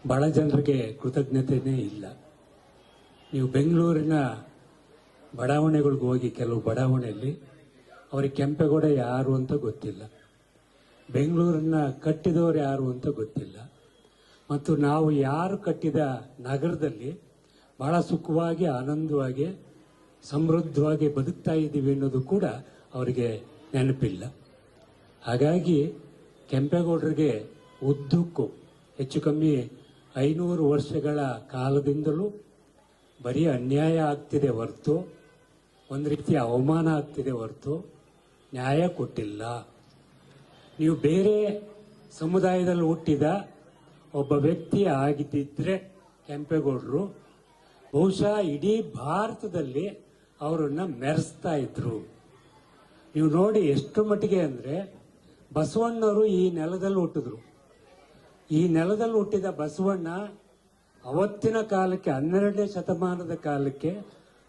ಬಹಳ ಜನರಿಗೆ ಕೃತಜ್ಞತೆನೇ ಇಲ್ಲ. ನೀವು ಬೆಂಗಳೂರಿನ ಬಡಾವಣೆಗಳಿಗೆ ಹೋಗಿ, ಕೆಲವು ಬಡಾವಣೆಯಲ್ಲಿ ಅವರಿಗೆ ಕೆಂಪೇಗೌಡ ಯಾರು ಅಂತ ಗೊತ್ತಿಲ್ಲ, ಬೆಂಗಳೂರನ್ನ ಕಟ್ಟಿದವರು ಯಾರು ಅಂತ ಗೊತ್ತಿಲ್ಲ. ಮತ್ತು ನಾವು ಯಾರು ಕಟ್ಟಿದ ನಗರದಲ್ಲಿ ಬಹಳ ಸುಖವಾಗಿ, ಆನಂದವಾಗಿ, ಸಮೃದ್ಧವಾಗಿ ಬದುಕ್ತಾ ಇದ್ದೀವಿ ಅನ್ನೋದು ಕೂಡ ಅವರಿಗೆ ನೆನಪಿಲ್ಲ. ಹಾಗಾಗಿ ಕೆಂಪೇಗೌಡರಿಗೆ ಉದ್ದಕ್ಕೂ ಹೆಚ್ಚು ಕಮ್ಮಿ 500 ವರ್ಷಗಳ ಕಾಲದಿಂದಲೂ ಬರೀ ಅನ್ಯಾಯ ಆಗ್ತಿದೆ ಹೊರತು, ಒಂದು ರೀತಿ ಅವಮಾನ ಆಗ್ತಿದೆ ಹೊರತು ನ್ಯಾಯ ಕೊಟ್ಟಿಲ್ಲ. ನೀವು ಬೇರೆ ಸಮುದಾಯದಲ್ಲಿ ಹುಟ್ಟಿದ ಒಬ್ಬ ವ್ಯಕ್ತಿ ಆಗಿದ್ದಿದ್ರೆ ಕೆಂಪೇಗೌಡರು ಬಹುಶಃ ಇಡೀ ಭಾರತದಲ್ಲಿ ಅವರನ್ನ ಮೆರೆಸ್ತಾ ಇದ್ರು. ನೀವು ನೋಡಿ ಎಷ್ಟು ಮಟ್ಟಿಗೆ ಅಂದರೆ, ಬಸವಣ್ಣವರು ಈ ನೆಲದಲ್ಲಿ ಹುಟ್ಟಿದ್ರು. ಈ ನೆಲದಲ್ಲಿ ಹುಟ್ಟಿದ ಬಸವಣ್ಣ ಅವತ್ತಿನ ಕಾಲಕ್ಕೆ, 12ನೇ ಶತಮಾನದ ಕಾಲಕ್ಕೆ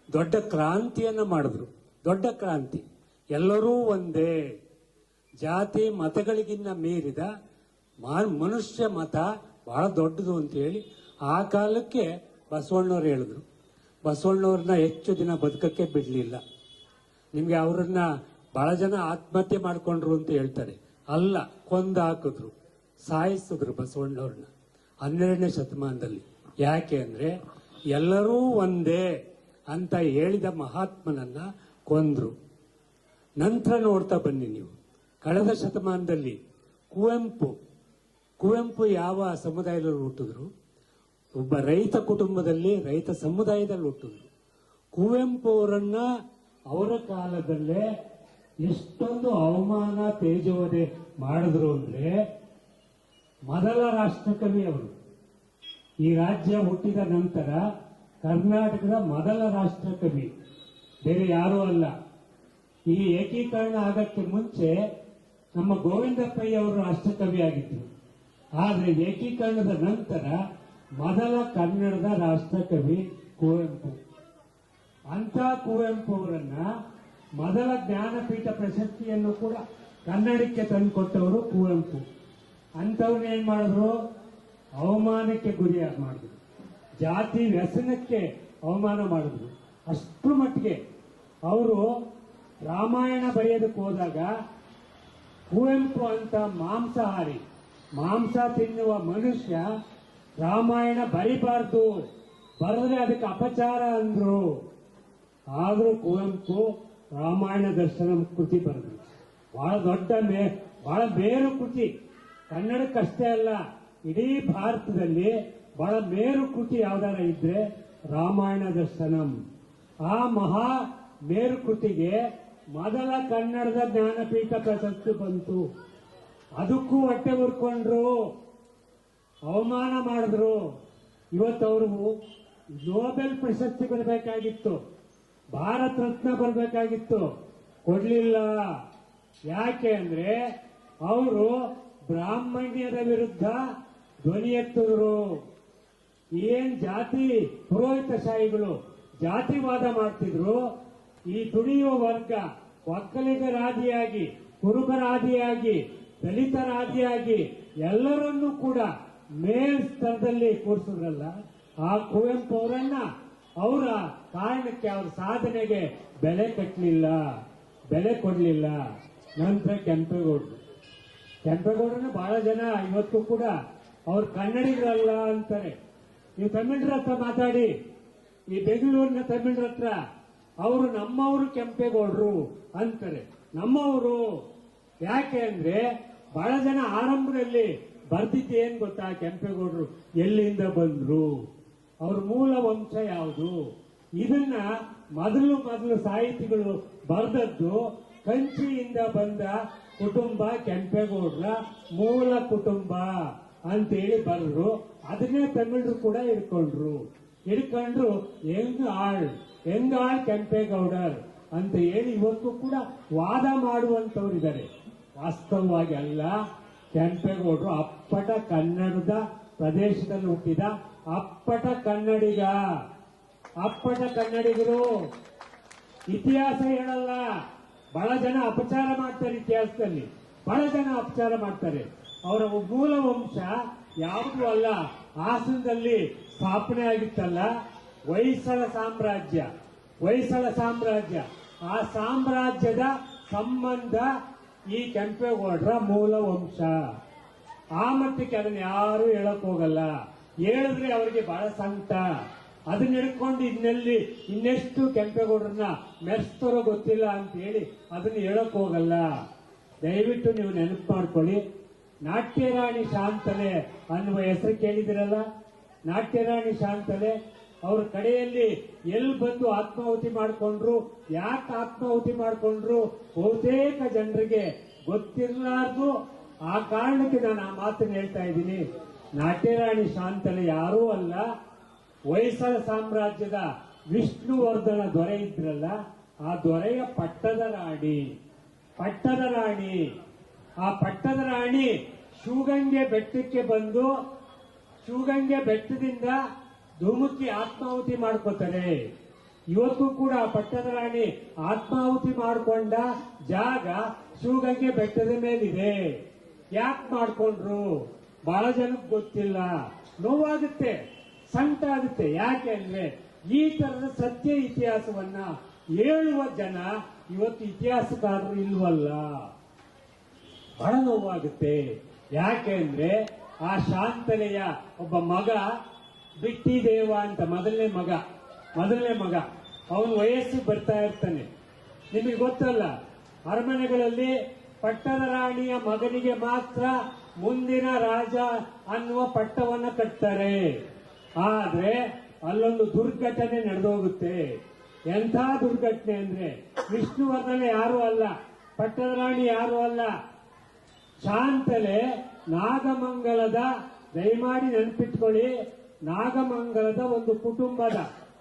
ದೊಡ್ಡ ಕ್ರಾಂತಿಯನ್ನು ಮಾಡಿದ್ರು. ದೊಡ್ಡ ಕ್ರಾಂತಿ. ಎಲ್ಲರೂ ಒಂದೇ, ಜಾತಿ ಮತಗಳಿಗಿನ್ನ ಮೀರಿದ ಮನುಷ್ಯ ಮತ ಬಹಳ ದೊಡ್ಡದು ಅಂತ ಹೇಳಿ ಆ ಕಾಲಕ್ಕೆ ಬಸವಣ್ಣವ್ರು ಹೇಳಿದ್ರು. ಬಸವಣ್ಣವ್ರನ್ನ ಹೆಚ್ಚು ದಿನ ಬದುಕಕ್ಕೆ ಬಿಡಲಿಲ್ಲ. ನಿಮಗೆ ಅವರನ್ನ ಬಹಳ ಜನ ಆತ್ಮಹತ್ಯೆ ಮಾಡಿಕೊಂಡ್ರು ಅಂತ ಹೇಳ್ತಾರೆ. ಅಲ್ಲ, ಕೊಂದು ಹಾಕಿದ್ರು, ಸಾಯಿಸಿದ್ರು ಬಸವಣ್ಣವ್ರನ್ನ 12ನೇ ಶತಮಾನದಲ್ಲಿ. ಯಾಕೆ ಅಂದರೆ ಎಲ್ಲರೂ ಒಂದೇ ಅಂತ ಹೇಳಿದ ಮಹಾತ್ಮನನ್ನ ಕೊಂದ್ರು. ನಂತರ ನೋಡ್ತಾ ಬನ್ನಿ ನೀವು, ಕಳೆದ ಶತಮಾನದಲ್ಲಿ ಕುವೆಂಪು ಯಾವ ಸಮುದಾಯದಲ್ಲಿ ಹುಟ್ಟಿದ್ರು? ಒಬ್ಬ ರೈತ ಕುಟುಂಬದಲ್ಲಿ, ರೈತ ಸಮುದಾಯದಲ್ಲಿ ಹುಟ್ಟಿದ್ರು. ಕುವೆಂಪು ಅವರನ್ನ ಅವರ ಕಾಲದಲ್ಲೇ ಎಷ್ಟೊಂದು ಅವಮಾನ, ತೇಜೋವಧೆ ಮಾಡಿದ್ರು ಅಂದ್ರೆ, ಮೊದಲ ರಾಷ್ಟ್ರಕವಿ ಅವರು. ಈ ರಾಜ್ಯ ಹುಟ್ಟಿದ ನಂತರ ಕರ್ನಾಟಕದ ಮೊದಲ ರಾಷ್ಟ್ರಕವಿ ಬೇರೆ ಯಾರೂ ಅಲ್ಲ. ಈ ಏಕೀಕರಣ ಆಗಕ್ಕೆ ಮುಂಚೆ ನಮ್ಮ ಗೋವಿಂದಪ್ಪಯ್ಯ ಅವರು ರಾಷ್ಟ್ರಕವಿ ಆಗಿದ್ರು. ಆದರೆ ಏಕೀಕರಣದ ನಂತರ ಮೊದಲ ಕನ್ನಡದ ರಾಷ್ಟ್ರಕವಿ ಕುವೆಂಪು. ಅಂತ ಕುವೆಂಪು ಅವರನ್ನ ಮೊದಲ ಜ್ಞಾನಪೀಠ ಪ್ರಶಸ್ತಿಯನ್ನು ಕೂಡ ಕನ್ನಡಕ್ಕೆ ತಂದುಕೊಟ್ಟವರು ಕುವೆಂಪು. ಅಂಥವ್ರನ್ನೇನ್ ಮಾಡಿದ್ರು? ಅವಮಾನಕ್ಕೆ ಗುರಿಯಾಗಿ ಮಾಡಿದ್ರು. ಜಾತಿ ವ್ಯಸನಕ್ಕೆ ಅವಮಾನ ಮಾಡಿದ್ರು. ಅಷ್ಟು ಮಟ್ಟಿಗೆ ಅವರು ರಾಮಾಯಣ ಬರೆಯೋದಕ್ಕೆ ಹೋದಾಗ ಕುವೆಂಪು ಅಂತ ಮಾಂಸಾಹಾರಿ, ಮಾಂಸ ತಿನ್ನುವ ಮನುಷ್ಯ ರಾಮಾಯಣ ಬರಿಬಾರ್ದು, ಬರೆದ್ರೆ ಅದಕ್ಕೆ ಅಪಚಾರ ಅಂದ್ರು. ಆದ್ರೂ ಕುವೆಂಪು ರಾಮಾಯಣ ದರ್ಶನ ಕೃತಿ ಬರೆದ್ರು. ಬಹಳ ದೊಡ್ಡ ಬಹಳ ಮೇರು ಕೃತಿ. ಕನ್ನಡಕ್ಕಷ್ಟೇ ಅಲ್ಲ, ಇಡೀ ಭಾರತದಲ್ಲಿ ಬಹಳ ಮೇರು ಕೃತಿ ಯಾವ್ದಾರ ಇದ್ರೆ ರಾಮಾಯಣ ದರ್ಶನಂ. ಆ ಮಹಾ ಮೇರು ಕೃತಿಗೆ ಮೊದಲ ಕನ್ನಡದ ಜ್ಞಾನಪೀಠ ಪ್ರಶಸ್ತಿ ಬಂತು. ಅದಕ್ಕೂ ಹೊಟ್ಟೆ ಉರ್ಕೊಂಡ್ರು, ಅವಮಾನ ಮಾಡಿದ್ರು. ಇವತ್ತವರು ನೊಬೆಲ್ ಪ್ರಶಸ್ತಿ ಬರಬೇಕಾಗಿತ್ತು, ಭಾರತ ರತ್ನ ಬರಬೇಕಾಗಿತ್ತು, ಕೊಡ್ಲಿಲ್ಲ. ಯಾಕೆ ಅಂದ್ರೆ ಅವರು ಬ್ರಾಹ್ಮಣ್ಯದ ವಿರುದ್ಧ ಧ್ವನಿ ಎತ್ತಿದ್ರು. ಏನ್ ಜಾತಿ ಪುರೋಹಿತಶಾಹಿಗಳು ಜಾತಿವಾದ ಮಾಡ್ತಿದ್ರು, ಈ ದುಡಿಯುವ ವರ್ಗ ಒಕ್ಕಲಿಗರಾದಿಯಾಗಿ, ಕುರುಬರಾದಿಯಾಗಿ, ದಲಿತರಾದಿಯಾಗಿ ಎಲ್ಲರನ್ನೂ ಕೂಡ ಮೇಲ್ ಸ್ತರದಲ್ಲಿ ಕೂರಿಸಿದ್ರಲ್ಲ, ಆ ಕುವೆಂಪು ಅವರನ್ನ ಅವರ ಕಾರಣಕ್ಕೆ, ಅವರ ಸಾಧನೆಗೆ ಬೆಲೆ ಕಟ್ಟಲಿಲ್ಲ, ಬೆಲೆ ಕೊಡಲಿಲ್ಲ. ನಂತರ ಕೆಂಪೇಗೌಡರನ್ನ ಬಹಳ ಜನ ಇವತ್ತು ಕೂಡ ಅವ್ರು ಕನ್ನಡಿಗರಲ್ಲ ಅಂತಾರೆ. ನೀವು ತಮಿಳರ ಹತ್ರ ಮಾತಾಡಿ, ಈ ಬೆಂಗಳೂರಿನ ತಮಿಳರ ಹತ್ರ ಅವರು ನಮ್ಮವರು ಕೆಂಪೇಗೌಡರು ಅಂತಾರೆ. ನಮ್ಮವರು ಯಾಕೆ ಅಂದ್ರೆ ಬಹಳ ಜನ ಆರಂಭದಲ್ಲಿ ಬರ್ದಿದ್ದು ಏನ್ ಗೊತ್ತಾ? ಕೆಂಪೇಗೌಡರು ಎಲ್ಲಿಂದ ಬಂದ್ರು, ಅವ್ರ ಮೂಲ ವಂಶ ಯಾವುದು, ಇದನ್ನ ಮೊದಲು ಸಾಹಿತಿಗಳು ಬರೆದದ್ದು ಕಂಚಿಯಿಂದ ಬಂದ ಕುಟುಂಬ ಕೆಂಪೇಗೌಡರ ಮೂಲ ಕುಟುಂಬ ಅಂತೇಳಿ ಬರೆದ್ರು. ಅದನ್ನೇ ತಮಿಳರು ಕೂಡ ಹಿಡ್ಕೊಂಡ್ರು ಹೆಂಗಾಳ್ ಕೆಂಪೇಗೌಡರ್ ಅಂತ ಹೇಳಿ ಇವತ್ತು ಕೂಡ ವಾದ ಮಾಡುವಂತವರಿದ್ದಾರೆ. ವಾಸ್ತವವಾಗಿ ಅಲ್ಲ, ಕೆಂಪೇಗೌಡರು ಅಪ್ಪಟ ಕನ್ನಡದ ಪ್ರದೇಶದಲ್ಲಿ ಹುಟ್ಟಿದ ಅಪ್ಪಟ ಕನ್ನಡಿಗರು. ಇತಿಹಾಸ ಹೇಳಲ್ಲ. ಬಹಳ ಜನ ಅಪಚಾರ ಮಾಡ್ತಾರೆ ಇತಿಹಾಸದಲ್ಲಿ, ಬಹಳ ಜನ ಅಪಚಾರ ಮಾಡ್ತಾರೆ. ಅವರ ಮೂಲ ವಂಶ ಯಾವುದೂ ಅಲ್ಲ. ಹಾಸನದಲ್ಲಿ ಸ್ಥಾಪನೆ ಆಗಿತ್ತಲ್ಲ, ಹೊಯ್ಸಳ ಸಾಮ್ರಾಜ್ಯ, ಆ ಸಾಮ್ರಾಜ್ಯದ ಸಂಬಂಧ ಈ ಕೆಂಪೇಗೌಡರ ಮೂಲ ವಂಶ. ಆ ಮಟ್ಟಕ್ಕೆ ಅದನ್ನ ಯಾರು ಹೇಳಕ್ ಹೋಗಲ್ಲ. ಹೇಳಿದ್ರೆ ಅವರಿಗೆ ಬಹಳ ಸಂಕಟ. ಅದನ್ನ ಹಿಡ್ಕೊಂಡು ಇನ್ನೆಷ್ಟು ಕೆಂಪೇಗೌಡರನ್ನ ಮೆರೆಸ್ತಾರೋ ಗೊತ್ತಿಲ್ಲ ಅಂತ ಹೇಳಿ ಅದನ್ನ ಹೇಳಕ್ ಹೋಗಲ್ಲ. ದಯವಿಟ್ಟು ನೀವು ನೆನಪು ಮಾಡ್ಕೊಳ್ಳಿ. ನಾಟ್ಯರಾಣಿ ಶಾಂತಲೆ ಅನ್ನುವ ಹೆಸರು ಕೇಳಿದಿರಲ್ಲ. ನಾಟ್ಯರಾಣಿ ಶಾಂತಲೆ ಅವ್ರ ಕಡೆಯಲ್ಲಿ ಎಲ್ಲಿ ಬಂದು ಆತ್ಮಾಹುತಿ ಮಾಡಿಕೊಂಡ್ರು, ಯಾಕೆ ಆತ್ಮಾಹುತಿ ಮಾಡಿಕೊಂಡ್ರು, ಬಹುತೇಕ ಜನರಿಗೆ ಗೊತ್ತಿರಲಾರ್ದು. ಆ ಕಾರಣಕ್ಕೆ ನಾನು ಆ ಮಾತನ್ನು ಹೇಳ್ತಾ ಇದ್ದೀನಿ. ನಾಟ್ಯರಾಣಿ ಶಾಂತಲೆ ಯಾರೂ ಅಲ್ಲ, ಹೊಯ್ಸಳ ಸಾಮ್ರಾಜ್ಯದ ವಿಷ್ಣುವರ್ಧನ ದೊರೆ ಇದ್ರಲ್ಲ, ಆ ದೊರೆಯ ಪಟ್ಟದ ರಾಣಿ. ಆ ಪಟ್ಟದ ರಾಣಿ ಶಿವಗಂಗೆ ಬೆಟ್ಟಕ್ಕೆ ಬಂದು ಶಿವಗಂಗೆ ಬೆಟ್ಟದಿಂದ ಧುಮುಕಿ ಆತ್ಮಾಹುತಿ ಮಾಡ್ಕೋತಾರೆ. ಇವತ್ತು ಕೂಡ ಆ ಪಟ್ಟದ ರಾಣಿ ಆತ್ಮಾಹುತಿ ಮಾಡಿಕೊಂಡ ಜಾಗ ಶಿವಗಂಗೆ ಬೆಟ್ಟದ ಮೇಲಿದೆ. ಯಾಕೆ ಮಾಡ್ಕೊಂಡ್ರು ಬಹಳ ಜನಕ್ಕೆ ಗೊತ್ತಿಲ್ಲ. ನೋವಾಗುತ್ತೆ, ಸಂಕಟ ಆಗುತ್ತೆ. ಯಾಕೆ ಅಂದ್ರೆ ಈ ತರದ ಸತ್ಯ ಇತಿಹಾಸವನ್ನ ಹೇಳುವ ಜನ ಇವತ್ತು ಇತಿಹಾಸಕಾರರು ಇಲ್ವಲ್ಲ. ಬಹಳ ನೋವಾಗುತ್ತೆ. ಯಾಕೆ ಅಂದ್ರೆ ಆ ಶಾಂತಲೆಯ ಒಬ್ಬ ಮಗ ಬಿಟ್ಟಿದೇವ ಅಂತ ಮೊದಲನೇ ಮಗ ಅವನು ವಯಸ್ಸಿಗೆ ಬರ್ತಾ ಇರ್ತಾನೆ. ನಿಮಗೆ ಗೊತ್ತಲ್ಲ, ಅರಮನೆಗಳಲ್ಲಿ ಪಟ್ಟದ ರಾಣಿಯ ಮಗನಿಗೆ ಮಾತ್ರ ಮುಂದಿನ ರಾಜ ಅನ್ನುವ ಪಟ್ಟವನ್ನ ಕಟ್ತಾರೆ. ಆದ್ರೆ ಅಲ್ಲೊಂದು ದುರ್ಘಟನೆ ನಡೆದೋಗುತ್ತೆ. ಎಂಥ ದುರ್ಘಟನೆ ಅಂದ್ರೆ ವಿಷ್ಣುವರ್ಧನ ಯಾರು ಅಲ್ಲ, ಪಟ್ಟದ ರಾಣಿ ಯಾರು ಅಲ್ಲ, ಶಾಂತಲೆ ನಾಗಮಂಗಲದ, ದಯಮಾಡಿ ನೆನಪಿಟ್ಕೊಳ್ಳಿ, ನಾಗಮಂಗಲದ ಒಂದು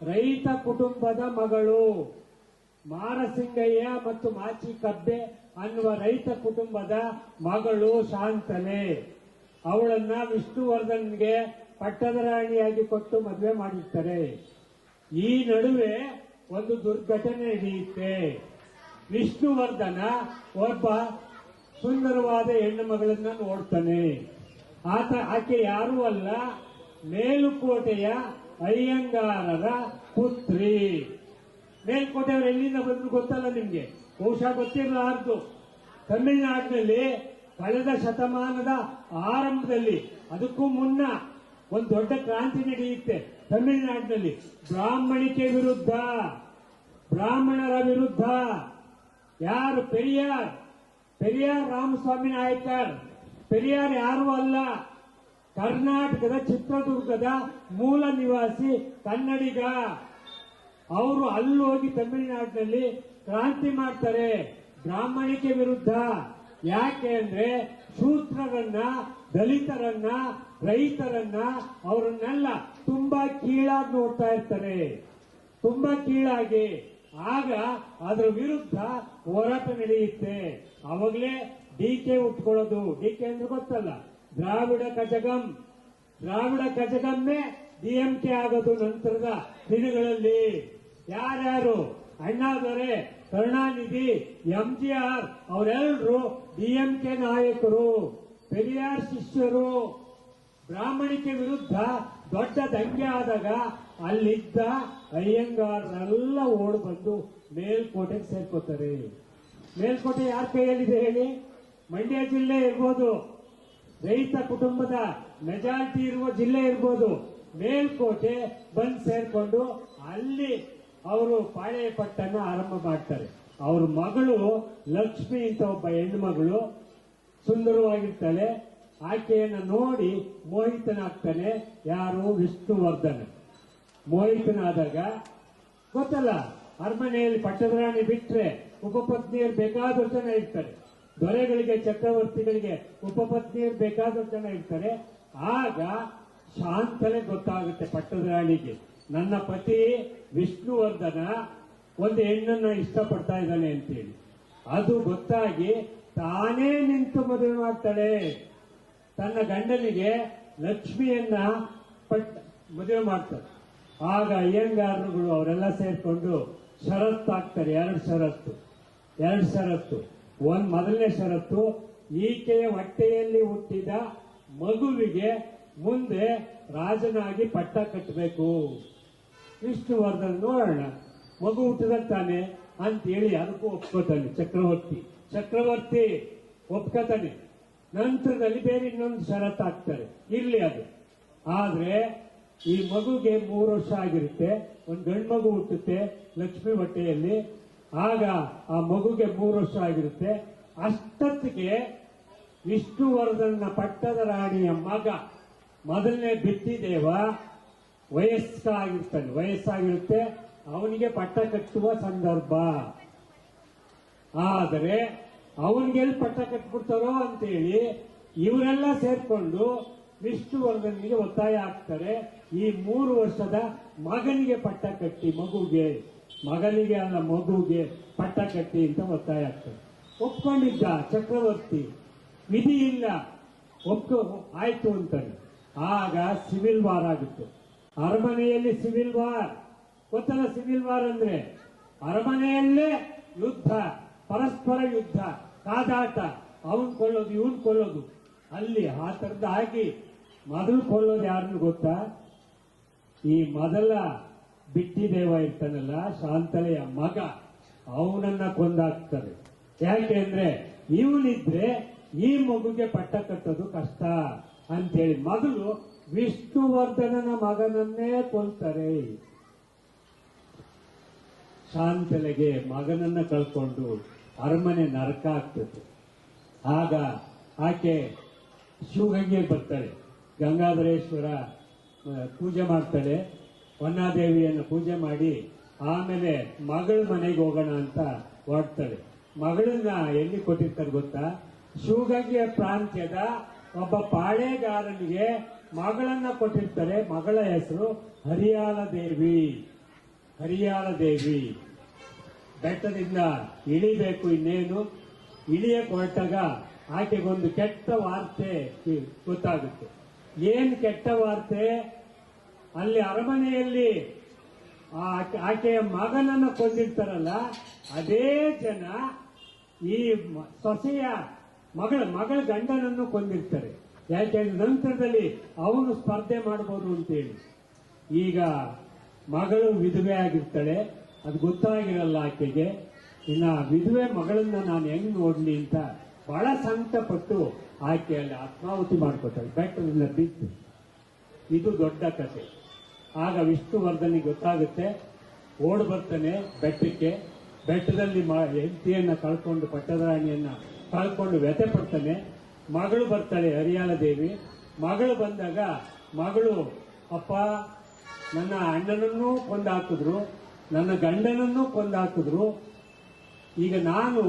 ರೈತ ಕುಟುಂಬದ ಮಗಳು. ಮಾರಸಿಂಗಯ್ಯ ಮತ್ತು ಮಾಚಿ ಕಬ್ಬೆ ಅನ್ನುವ ರೈತ ಕುಟುಂಬದ ಮಗಳು ಶಾಂತಲೆ. ಅವಳನ್ನ ವಿಷ್ಣುವರ್ಧನ್ಗೆ ಪಟ್ಟದ ರಾಣಿಯಾಗಿ ಕೊಟ್ಟು ಮದುವೆ ಮಾಡಿರ್ತಾರೆ. ಈ ನಡುವೆ ಒಂದು ದುರ್ಘಟನೆ ನಡೆಯುತ್ತೆ. ವಿಷ್ಣುವರ್ಧನ ಒಬ್ಬ ಸುಂದರವಾದ ಹೆಣ್ಣು ಮಗಳನ್ನ ನೋಡ್ತಾನೆ. ಆಕೆ ಯಾರೂ ಅಲ್ಲ, ಮೇಲುಕೋಟೆಯ ಅಯ್ಯಂಗಾರರ ಪುತ್ರಿ. ಮೇಲ್ಕೋಟೆಯವರು ಎಲ್ಲಿಂದ ಬಂದ್ರು ಗೊತ್ತಲ್ಲ ನಿಮ್ಗೆ, ಬಹುಶಃ ಗೊತ್ತಿರಲಾರ್ದು. ತಮಿಳುನಾಡಿನಲ್ಲಿ ಕಳೆದ ಶತಮಾನದ ಆರಂಭದಲ್ಲಿ, ಅದಕ್ಕೂ ಮುನ್ನ ಒಂದು ದೊಡ್ಡ ಕ್ರಾಂತಿ ನಡೆಯುತ್ತೆ ತಮಿಳುನಾಡಿನಲ್ಲಿ. ಬ್ರಾಹ್ಮಣರ ವಿರುದ್ಧ. ಯಾರು? ಪೆರಿಯಾರ್ ರಾಮಸ್ವಾಮಿ ನಾಯಕರ್. ಪೆರಿಯಾರ್ ಯಾರು ಅಲ್ಲ, ಕರ್ನಾಟಕದ ಚಿತ್ರದುರ್ಗದ ಮೂಲ ನಿವಾಸಿ ಕನ್ನಡಿಗ. ಅವರು ಅಲ್ಲಿ ಹೋಗಿ ತಮಿಳುನಾಡಿನಲ್ಲಿ ಕ್ರಾಂತಿ ಮಾಡ್ತಾರೆ ಬ್ರಾಹ್ಮಣಿಕೆ ವಿರುದ್ಧ. ಯಾಕೆ ಅಂದ್ರೆ ಶೂದ್ರರನ್ನ, ದಲಿತರನ್ನ, ರೈತರನ್ನ, ಅವರನ್ನೆಲ್ಲ ತುಂಬಾ ಕೀಳಾಗಿ ನೋಡ್ತಾ ಇರ್ತಾರೆ, ತುಂಬಾ ಕೀಳಾಗಿ. ಆಗ ಅದರ ವಿರುದ್ಧ ಹೋರಾಟ ನಡೆಯುತ್ತೆ. ಅವಾಗಲೇ ಡಿಕೆ ಉಟ್ಕೊಳ್ಳೋದು. ಡಿಕೆ ಅಂದ್ರೆ ಗೊತ್ತಲ್ಲ, ದ್ರಾವಿಡ ಕಜಗಮ್ಮೆ ಡಿಎಂಕೆ ಆಗೋದು ನಂತರದ ದಿನಗಳಲ್ಲಿ. ಯಾರ್ಯಾರು? ಅಣ್ಣಾದೊರೆ, ಕರುಣಾನಿಧಿ, ಎಂಜಿಆರ್ ಅವರೆಲ್ಲರೂ ಡಿಎಂಕೆ ನಾಯಕರು, ಪೆರಿಯಾರ್ ಶಿಷ್ಯರು. ಬ್ರಾಹ್ಮಣಿಕೆ ವಿರುದ್ಧ ದೊಡ್ಡ ದಂಗೆ ಆದಾಗ ಅಲ್ಲಿದ್ದ ಅಯ್ಯಂಗಾರರೆಲ್ಲ ಓಡ್ ಬಂದು ಮೇಲ್ಕೋಟೆಗೆ ಸೇರ್ಕೋತಾರೆ. ಮೇಲ್ಕೋಟೆ ಯಾರ ಕೈಯಲ್ಲಿದೆ ಹೇಳಿ? ಮಂಡ್ಯ ಜಿಲ್ಲೆ ಇರ್ಬೋದು, ರೈತ ಕುಟುಂಬದ ಮೆಜಾರಿಟಿ ಇರುವ ಜಿಲ್ಲೆ ಇರ್ಬೋದು. ಮೇಲ್ಕೋಟೆ ಬಂದು ಸೇರ್ಕೊಂಡು ಅಲ್ಲಿ ಅವರು ಪಾಳೆ ಪಟ್ಟನ್ನ ಆರಂಭ ಮಾಡ್ತಾರೆ. ಅವ್ರ ಮಗಳು ಲಕ್ಷ್ಮಿ ಅಂತ ಒಬ್ಬ ಹೆಣ್ಣು ಮಗಳು, ಸುಂದರವಾಗಿರ್ತಾಳೆ. ಆಕೆಯನ್ನು ನೋಡಿ ಮೋಹಿತನಾಗ್ತಾನೆ. ಯಾರು? ವಿಷ್ಣುವರ್ಧನ. ಮೋಹಿತನಾದಾಗ ಗೊತ್ತಲ್ಲ, ಅರಮನೆಯಲ್ಲಿ ಪಟ್ಟದ ರಾಣಿ ಬಿಟ್ರೆ ಉಪಪತ್ನಿಯರು ಬೇಕಾದಷ್ಟು ಜನ ಇರ್ತಾರೆ. ದೊರೆಗಳಿಗೆ, ಚಕ್ರವರ್ತಿಗಳಿಗೆ ಉಪಪತ್ನಿಯರು ಬೇಕಾದಷ್ಟು ಜನ ಇರ್ತಾರೆ. ಆಗ ಶಾಂತಲೆ ಗೊತ್ತಾಗುತ್ತೆ ಪಟ್ಟದ ರಾಣಿಗೆ, ನನ್ನ ಪತಿ ವಿಷ್ಣುವರ್ಧನ ಒಂದು ಹೆಣ್ಣನ್ನ ಇಷ್ಟಪಡ್ತಾ ಇದ್ದಾನೆ ಅಂತೇಳಿ. ಅದು ಗೊತ್ತಾಗಿ ತಾನೇ ನಿಂತು ಮದುವೆ ಮಾಡ್ತಾಳೆ. ತನ್ನ ಗಂಡನಿಗೆ ಲಕ್ಷ್ಮಿಯನ್ನ ಮದುವೆ ಮಾಡ್ತಾರೆ. ಆಗ ಅಯ್ಯಂಗಾರರುಗಳು ಅವರೆಲ್ಲ ಸೇರ್ಕೊಂಡು ಷರತ್ತಾಗ್ತಾರೆ. ಎರಡು ಷರತ್ತು. ಮೊದಲನೇ ಷರತ್ತು, ಈಕೆಯ ಹೊಟ್ಟೆಯಲ್ಲಿ ಹುಟ್ಟಿದ ಮಗುವಿಗೆ ಮುಂದೆ ರಾಜನಾಗಿ ಪಟ್ಟ ಕಟ್ಟಬೇಕು. ವಿಷ್ಣುವರ್ಧನ್ ನೋಡೋಣ ಮಗು ಹುಟ್ಟಿದಾಗ ತಾನೆ ಅಂತೇಳಿ ಅದಕ್ಕೂ ಒಪ್ಕೋತಾನೆ ಚಕ್ರವರ್ತಿ ಒಪ್ಕೋತಾನೆ. ನಂತರದಲ್ಲಿ ಬೇರೆ ಇನ್ನೊಂದು ಷರತ್ತು ಹಾಕ್ತಾರೆ, ಇರ್ಲಿ ಅದು. ಆದ್ರೆ ಈ ಮಗುಗೆ 3 ವರ್ಷ ಆಗಿರುತ್ತೆ, ಒಂದು ಗಂಡು ಮಗು ಹುಟ್ಟುತ್ತೆ ಲಕ್ಷ್ಮಿ ಹೊಟ್ಟೆಯಲ್ಲಿ. ಆಗ ಆ ಮಗುಗೆ 3 ವರ್ಷ ಆಗಿರುತ್ತೆ. ಅಷ್ಟೊತ್ತಿಗೆ ವಿಷ್ಣುವರ್ಧನ್ನ ಪಟ್ಟದ ರಾಣಿಯ ಮಗ ಮೊದಲನೇ ಬಿಟ್ಟಿದೇವ ವಯಸ್ಸಾಗಿರುತ್ತೆ. ಅವನಿಗೆ ಪಟ್ಟ ಕಟ್ಟುವ ಸಂದರ್ಭ. ಆದರೆ ಅವನಿಗೆಲ್ಲಿ ಪಟ್ಟ ಕಟ್ಬಿಡ್ತಾರೋ ಅಂತೇಳಿ ಇವರೆಲ್ಲ ಸೇರ್ಕೊಂಡು ವಿಷ್ಣುವರ್ಧನ್ಗೆ ಒತ್ತಾಯ ಹಾಕ್ತಾರೆ. ಈ 3 ವರ್ಷದ ಮಗನಿಗೆ ಪಟ್ಟ ಕಟ್ಟಿ, ಮಗನಿಗೆ ಅಲ್ಲ ಮಗುಗೆ ಪಟ್ಟ ಕಟ್ಟಿ ಅಂತ ಒತ್ತಾಯ ಆಗ್ತಾರೆ. ಒಪ್ಕೊಂಡಿದ್ದ ಚಕ್ರವರ್ತಿ, ವಿಧಿ ಇಲ್ಲ, ಆಯ್ತು ಅಂತಾನೆ. ಆಗ ಸಿವಿಲ್ ವಾರ್ ಆಗುತ್ತೆ ಅರಮನೆಯಲ್ಲಿ. ಸಿವಿಲ್ ವಾರ್ ಗೊತ್ತಲ್ಲ, ಸಿವಿಲ್ ವಾರ್ ಅಂದ್ರೆ ಅರಮನೆಯಲ್ಲೇ ಯುದ್ಧ, ಪರಸ್ಪರ ಯುದ್ಧ, ಕಾದಾಟ, ಅವನ್ ಕೊಲ್ಲೋದು ಇವನ್ ಕೊಲ್ಲೋದು. ಅಲ್ಲಿ ಆ ತರದ ಆಗಿ ಮೊದಲು ಕೊಲ್ಲೋದು ಯಾರನ್ನು ಗೊತ್ತಾ? ಈ ಮೊದಲ ಬಿಟ್ಟಿದೇವ ಇರ್ತಾನಲ್ಲ, ಶಾಂತಲೆಯ ಮಗ, ಅವನನ್ನ ಕೊಂದಾಕ್ತಾರೆ. ಯಾಕೆ ಅಂದ್ರೆ ಇವನಿದ್ರೆ ಈ ಮಗುಗೆ ಪಟ್ಟ ಕಟ್ಟೋದು ಕಷ್ಟ ಅಂತೇಳಿ ಮೊದಲು ವಿಷ್ಣುವರ್ಧನನ ಮಗನನ್ನೇ ಕೊಲ್ತಾರೆ. ಶಾಂತಲೆಗೆ ಮಗನನ್ನ ಕಳ್ಕೊಂಡು ಅರಮನೆ ನರಕ ಆಗ್ತದೆ. ಆಗ ಆಕೆ ಶಿವಗಂಗೆ ಬರ್ತಾಳೆ, ಗಂಗಾಧರೇಶ್ವರ ಪೂಜೆ ಮಾಡ್ತಾಳೆ, ವನ್ನಾದೇವಿಯನ್ನು ಪೂಜೆ ಮಾಡಿ ಆಮೇಲೆ ಮಗಳ ಮನೆಗೆ ಹೋಗೋಣ ಅಂತ ಹೊರಡ್ತಾಳೆ. ಮಗಳನ್ನ ಎಲ್ಲಿ ಕೊಟ್ಟಿರ್ತಾರೆ ಗೊತ್ತಾ? ಶಿವಗಂಗೆ ಪ್ರಾಂತ್ಯದ ಒಬ್ಬ ಪಾಳೆಗಾರನಿಗೆ ಮಗಳನ್ನ ಕೊಟ್ಟಿರ್ತಾರೆ. ಮಗಳ ಹೆಸರು ಹರಿಯಾಳ ದೇವಿ. ಬೆಟ್ಟದಿಂದ ಇಳಿಬೇಕು, ಇನ್ನೇನು ಇಳಿಯಕ್ಕೆ ಹೊರಟಾಗ ಆಕೆಗೊಂದು ಕೆಟ್ಟ ವಾರ್ತೆ ಗೊತ್ತಾಗುತ್ತೆ. ಏನ್ ಕೆಟ್ಟ ವಾರ್ತೆ? ಅಲ್ಲಿ ಅರಮನೆಯಲ್ಲಿ ಆಕೆಯ ಮಗನನ್ನು ಕೊಂದಿರ್ತಾರಲ್ಲ, ಅದೇ ಜನ ಈ ಸೊಸೆಯ ಮಗಳ ಗಂಡನನ್ನು ಕೊಂದಿರ್ತಾರೆ. ಯಾಕೆಂದ್ರೆ ನಂತರದಲ್ಲಿ ಅವನು ಸ್ಪರ್ಧೆ ಮಾಡಬಹುದು ಅಂತೇಳಿ. ಈಗ ಮಗಳು ವಿಧವೆ ಆಗಿರ್ತಾಳೆ, ಅದು ಗೊತ್ತಾಗಿರಲ್ಲ ಆಕೆಗೆ. ಇನ್ನ ವಿಧವೆ ಮಗಳನ್ನ ನಾನು ಹೆಂಗ್ ನೋಡ್ಲಿ ಅಂತ ಬಹಳ ಸಂಕಟಪಟ್ಟು ಆಕೆ ಅಲ್ಲಿ ಆತ್ಮಾಹುತಿ ಮಾಡ್ಕೊತಾಳೆ, ಬೆಟ್ಟದಿಂದ ಬಿದ್ದು. ಇದು ದೊಡ್ಡ ಕಥೆ. ಆಗ ವಿಷ್ಣುವರ್ಧನಿಗೆ ಗೊತ್ತಾಗುತ್ತೆ, ಓಡ್ ಬರ್ತಾನೆ ಬೆಟ್ಟಕ್ಕೆ. ಬೆಟ್ಟದಲ್ಲಿ ಹೆಂಡತಿಯನ್ನ ಕಳ್ಕೊಂಡು, ಪಟ್ಟದ ರಾಣಿಯನ್ನ ಕಳ್ಕೊಂಡು ವ್ಯಥೆ ಪಡ್ತಾನೆ. ಮಗಳು ಬರ್ತಾಳೆ, ಹರಿಯಾಳ ದೇವಿ. ಮಗಳು ಬಂದಾಗ ಮಗಳು, ಅಪ್ಪ ನನ್ನ ಅಣ್ಣನನ್ನೂ ಕೊಂದಾಕಿದ್ರು, ನನ್ನ ಗಂಡನನ್ನೂ ಕೊಂದಾಕಿದ್ರು, ಈಗ ನಾನು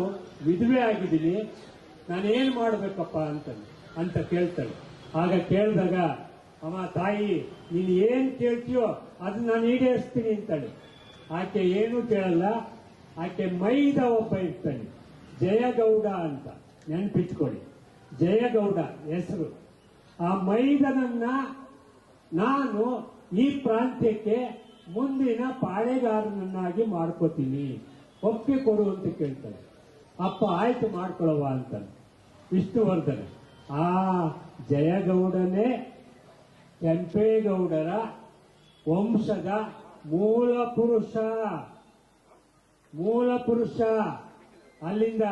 ವಿಧವೆ ಆಗಿದ್ದೀನಿ, ನಾನೇನ್ ಮಾಡ್ಬೇಕಪ್ಪ ಅಂತ ಕೇಳ್ತಾಳೆ. ಆಗ ಕೇಳಿದಾಗ, ಅಮ್ಮ ತಾಯಿ ನೀನು ಏನ್ ಕೇಳ್ತೀಯೋ ಅದನ್ನ ನಾನು ಈಡೇರಿಸ್ತೀನಿ ಅಂತಾಳೆ. ಆಕೆ ಏನೂ ಕೇಳಲ್ಲ. ಆಕೆ ಮೈದ ಒಬ್ಬ ಇರ್ತಾನೆ, ಜಯಗೌಡ ಅಂತ, ನೆನ್ಪಿಟ್ಕೊಳ್ಳಿ, ಜಯಗೌಡ ಹೆಸರು. ಆ ಮೈದನನ್ನ ನಾನು ಈ ಪ್ರಾಂತ್ಯಕ್ಕೆ ಮುಂದಿನ ಪಾಳೆಗಾರನನ್ನಾಗಿ ಮಾಡ್ಕೋತೀನಿ, ಒಪ್ಪಿಗೆ ಕೊಡು ಅಂತ ಕೇಳ್ತಾನೆ. ಅಪ್ಪ ಆಯ್ತು ಮಾಡ್ಕೊಳವ ಅಂತಾನೆ ವಿಷ್ಣುವರ್ಧನ. ಆ ಜಯಗೌಡನೇ ಕೆಂಪೇಗೌಡರ ವಂಶದ ಮೂಲ ಪುರುಷ. ಅಲ್ಲಿಂದ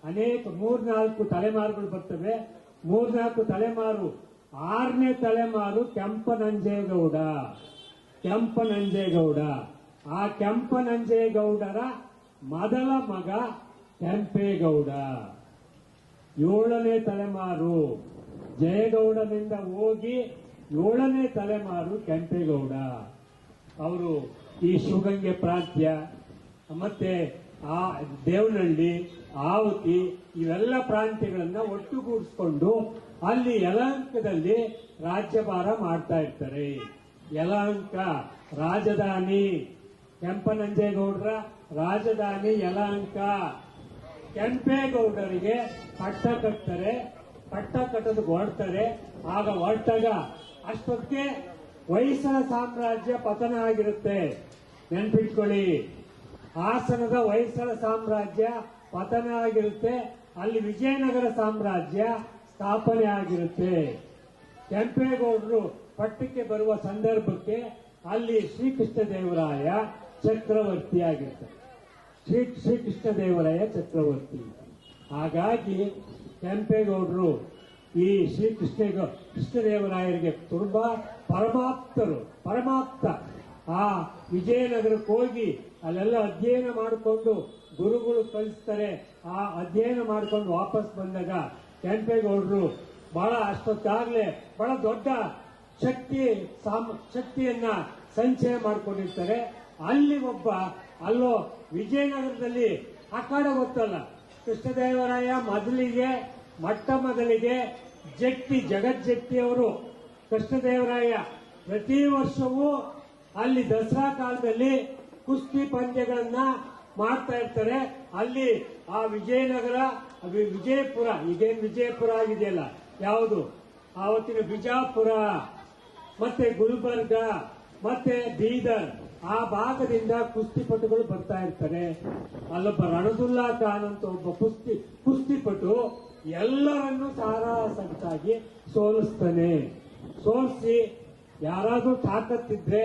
ಅನೇಕ 3-4 ತಲೆಮಾರುಗಳು ಬರ್ತವೆ. 3-4 ತಲೆಮಾರು, 6ನೇ ತಲೆಮಾರು ಕೆಂಪನಂಜೇಗೌಡ. ಆ ಕೆಂಪನಂಜೇಗೌಡರ ಮೊದಲ ಮಗ ಕೆಂಪೇಗೌಡ. 7ನೇ ತಲೆಮಾರು ಜಯಗೌಡನಿಂದ ಹೋಗಿ 7ನೇ ತಲೆಮಾರು ಕೆಂಪೇಗೌಡ. ಅವರು ಈ ಶಿವಗಂಗೆ ಪ್ರಾಂತ್ಯ ಮತ್ತೆ ಆ ದೇವನಹಳ್ಳಿ, ಆವತಿ ಇವೆಲ್ಲ ಪ್ರಾಂತ್ಯಗಳನ್ನ ಒಟ್ಟುಗೂಡಿಸ್ಕೊಂಡು ಅಲ್ಲಿ ಯಲಹಂಕದಲ್ಲಿ ರಾಜ್ಯಭಾರ ಮಾಡ್ತಾ ಇರ್ತಾರೆ. ಯಲಹಂಕ ರಾಜಧಾನಿ, ಕೆಂಪನಂಜೇಗೌಡರ ರಾಜಧಾನಿ ಯಲಹಂಕ. ಕೆಂಪೇಗೌಡರಿಗೆ ಪಟ್ಟ ಕಟ್ತಾರೆ, ಪಟ್ಟ ಕಟ್ಟೋದು ಹೊರಡ್ತಾರೆ. ಆಗ ಹೊರಟಾಗ ಅಷ್ಟೊತ್ತಿಗೆ ಹೊಯ್ಸಳ ಸಾಮ್ರಾಜ್ಯ ಪತನ ಆಗಿರುತ್ತೆ. ನೆನ್ಪಿಟ್ಕೊಳ್ಳಿ, ಹಾಸನದ ಹೊಯ್ಸಳ ಸಾಮ್ರಾಜ್ಯ ಪತನ ಆಗಿರುತ್ತೆ. ಅಲ್ಲಿ ವಿಜಯನಗರ ಸಾಮ್ರಾಜ್ಯ ಸ್ಥಾಪನೆ ಆಗಿರುತ್ತೆ. ಕೆಂಪೇಗೌಡರು ಪಟ್ಟಕ್ಕೆ ಬರುವ ಸಂದರ್ಭಕ್ಕೆ ಅಲ್ಲಿ ಶ್ರೀಕೃಷ್ಣದೇವರಾಯ ಚಕ್ರವರ್ತಿಯಾಗಿರ್ತಾರೆ. ಶ್ರೀಕೃಷ್ಣದೇವರಾಯ ಚಕ್ರವರ್ತಿ. ಹಾಗಾಗಿ ಕೆಂಪೇಗೌಡರು ಈ ಕೃಷ್ಣದೇವರಾಯರಿಗೆ ತುಂಬಾ ಪರಮಾಪ್ತ. ಆ ವಿಜಯನಗರಕ್ಕೆ ಹೋಗಿ ಅಲ್ಲೆಲ್ಲ ಅಧ್ಯಯನ ಮಾಡಿಕೊಂಡು ಗುರುಗಳು ಕಳಿಸ್ತಾರೆ. ಆ ಅಧ್ಯಯನ ಮಾಡಿಕೊಂಡು ವಾಪಸ್ ಬಂದಾಗ ಕೆಂಪೇಗೌಡರು ಬಹಳ ಅಷ್ಟೊತ್ತಾಗ್ಲೇ ಬಹಳ ದೊಡ್ಡ ಶಕ್ತಿಯನ್ನ ಸಂಚಯ ಮಾಡ್ಕೊಂಡಿರ್ತಾರೆ. ಅಲ್ಲಿ ಅಲ್ಲೋ ವಿಜಯನಗರದಲ್ಲಿ ಅಖಾಡ ಗೊತ್ತಲ್ಲ, ಕೃಷ್ಣದೇವರಾಯ ಮೊದಲಿಗೆ ಜಗಜ್ಜಟ್ಟಿಯವರು ಕೃಷ್ಣದೇವರಾಯ ಪ್ರತಿ ವರ್ಷವೂ ಅಲ್ಲಿ ದಸರಾ ಕಾಲದಲ್ಲಿ ಕುಸ್ತಿ ಪಂದ್ಯಗಳನ್ನ ಮಾಡ್ತಾ ಇರ್ತಾರೆ. ಅಲ್ಲಿ ಆ ವಿಜಯಪುರ ಈಗೇನು ವಿಜಯಪುರ ಆಗಿದೆಯಲ್ಲ, ಯಾವುದು ಆವತ್ತಿನ ಬಿಜಾಪುರ ಮತ್ತೆ ಗುಲ್ಬರ್ಗ ಮತ್ತೆ ಬೀದರ್, ಆ ಭಾಗದಿಂದ ಕುಸ್ತಿಪಟುಗಳು ಬರ್ತಾ ಇರ್ತಾರೆ. ಅಲ್ಲೊಬ್ಬ ರಣದುಲ್ಲಾ ಖಾನ್ ಅಂತ ಒಬ್ಬ ಕುಸ್ತಿಪಟು ಎಲ್ಲರನ್ನೂ ಸಾರಾಸಗಟಾಗಿ ಸೋಲಿಸಿ ಯಾರಾದ್ರೂ ತಾಕತ್ತಿದ್ರೆ